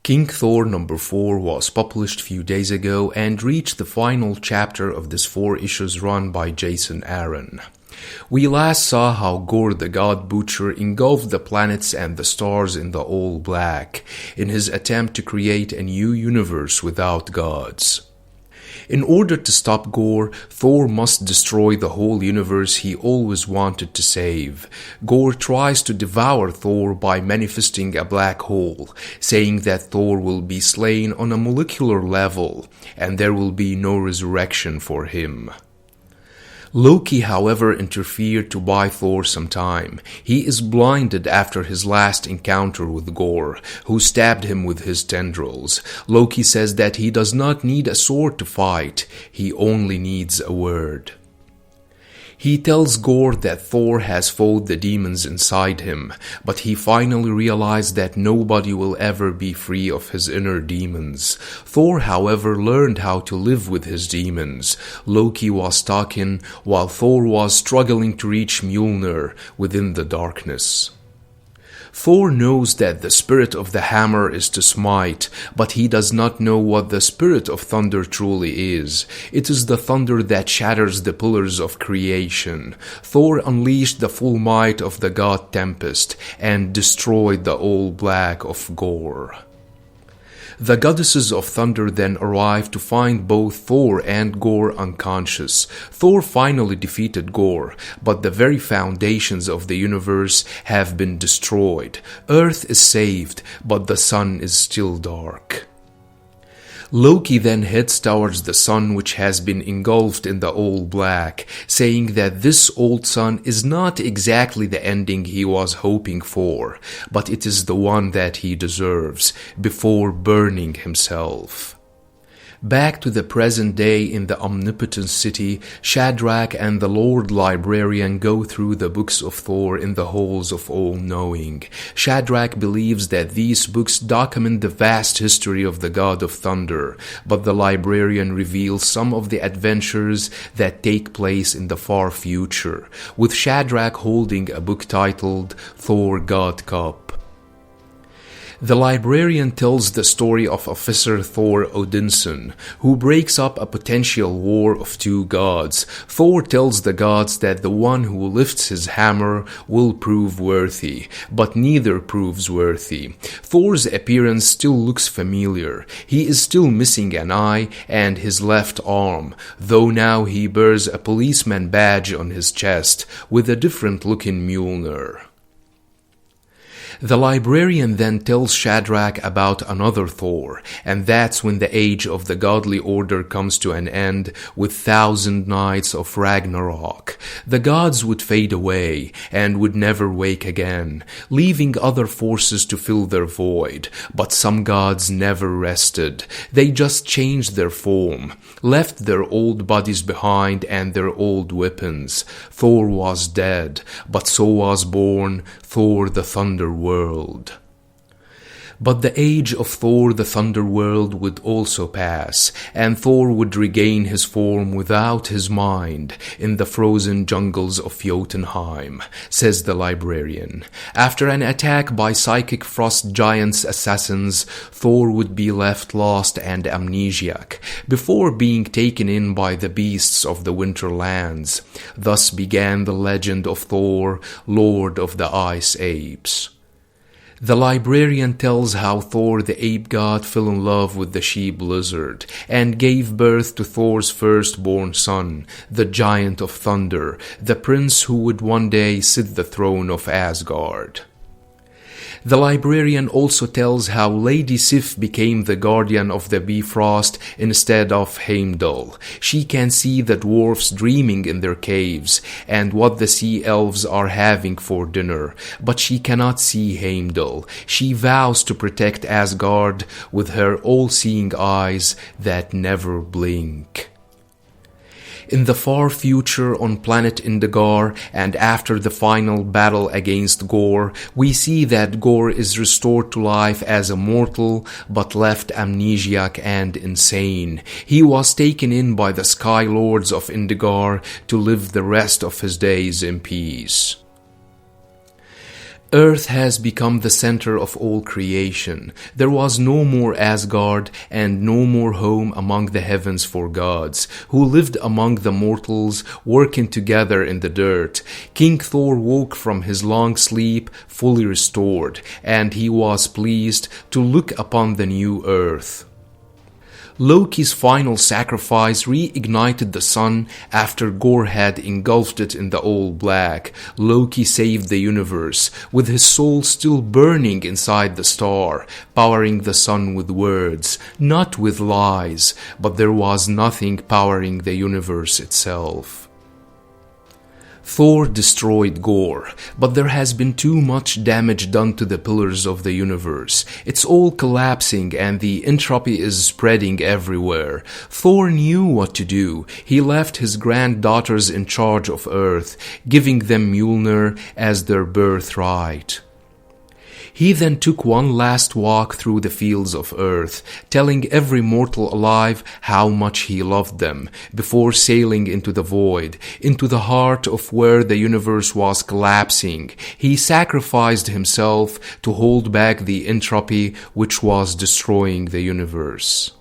King Thor number 4 was published few days ago and reached the final chapter of this 4 issues run by Jason Aaron. We last saw how Gorr the God Butcher engulfed the planets and the stars in the All Black in his attempt to create a new universe without gods. In order to stop Gorr, Thor must destroy the whole universe he always wanted to save. Gorr tries to devour Thor by manifesting a black hole, saying that Thor will be slain on a molecular level, and there will be no resurrection for him. Loki, however, interfered to buy Thor some time. He is blinded after his last encounter with Gorr, who stabbed him with his tendrils. Loki says that he does not need a sword to fight, he only needs a word. He tells Gorr that Thor has fought the demons inside him, but he finally realized that nobody will ever be free of his inner demons. Thor, however, learned how to live with his demons. Loki was talking while Thor was struggling to reach Mjolnir within the darkness. Thor knows that the spirit of the hammer is to smite, but he does not know what the spirit of thunder truly is. It is the thunder that shatters the pillars of creation. Thor unleashed the full might of the god Tempest and destroyed the All Black of Gorr. The goddesses of thunder then arrive to find both Thor and Gorr unconscious. Thor finally defeated Gorr, but the very foundations of the universe have been destroyed. Earth is saved, but the sun is still dark. Loki then heads towards the sun, which has been engulfed in the All Black, saying that this old sun is not exactly the ending he was hoping for, but it is the one that he deserves, before burning himself. Back to the present day in the omnipotent city, Shadrach and the Lord Librarian go through the books of Thor in the halls of all-knowing. Shadrach believes that these books document the vast history of the god of thunder, but the Librarian reveals some of the adventures that take place in the far future, with Shadrach holding a book titled Thor God Cup. The Librarian tells the story of Officer Thor Odinson, who breaks up a potential war of two gods. Thor tells the gods that the one who lifts his hammer will prove worthy, but neither proves worthy. Thor's appearance still looks familiar. He is still missing an eye and his left arm, though now he bears a policeman badge on his chest with a different looking Mjolnir. The Librarian then tells Shadrach about another Thor, and that's when the age of the godly order comes to an end with 1,000 nights of Ragnarok. The gods would fade away and would never wake again, leaving other forces to fill their void. But some gods never rested. They just changed their form, left their old bodies behind and their old weapons. Thor was dead, but so was born Thor the Thunder World. But the age of Thor the Thunder World would also pass, and Thor would regain his form without his mind in the frozen jungles of Jotunheim, says the Librarian. After an attack by psychic frost giants assassins, Thor would be left lost and amnesiac, before being taken in by the beasts of the winter lands. Thus began the legend of Thor, Lord of the Ice Apes. The Librarian tells how Thor the ape god fell in love with the she-lizard and gave birth to Thor's firstborn son, the Giant of Thunder, the prince who would one day sit the throne of Asgard. The Librarian also tells how Lady Sif became the guardian of the Bifrost instead of Heimdall. She can see the dwarfs dreaming in their caves and what the sea elves are having for dinner, but she cannot see Heimdall. She vows to protect Asgard with her all-seeing eyes that never blink. In the far future on planet Indgar, and after the final battle against Gorr, we see that Gorr is restored to life as a mortal, but left amnesiac and insane. He was taken in by the Sky Lords of Indgar to live the rest of his days in peace. Earth has become the center of all creation. There was no more Asgard and no more home among the heavens for gods, who lived among the mortals, working together in the dirt. King Thor woke from his long sleep, fully restored, and he was pleased to look upon the new earth. Loki's final sacrifice reignited the sun after Gorr had engulfed it in the All Black. Loki saved the universe, with his soul still burning inside the star, powering the sun with words, not with lies, but there was nothing powering the universe itself. Thor destroyed Gorr, but there has been too much damage done to the pillars of the universe. It's all collapsing and the entropy is spreading everywhere. Thor knew what to do. He left his granddaughters in charge of Earth, giving them Mjolnir as their birthright. He then took one last walk through the fields of Earth, telling every mortal alive how much he loved them, before sailing into the void, into the heart of where the universe was collapsing. He sacrificed himself to hold back the entropy which was destroying the universe.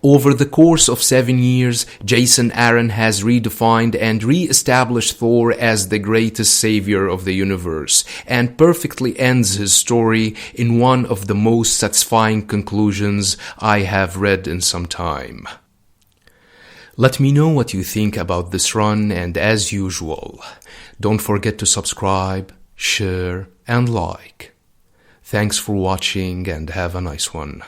Over the course of 7 years, Jason Aaron has redefined and re-established Thor as the greatest savior of the universe, and perfectly ends his story in one of the most satisfying conclusions I have read in some time. Let me know what you think about this run, and as usual, don't forget to subscribe, share, and like. Thanks for watching and have a nice one.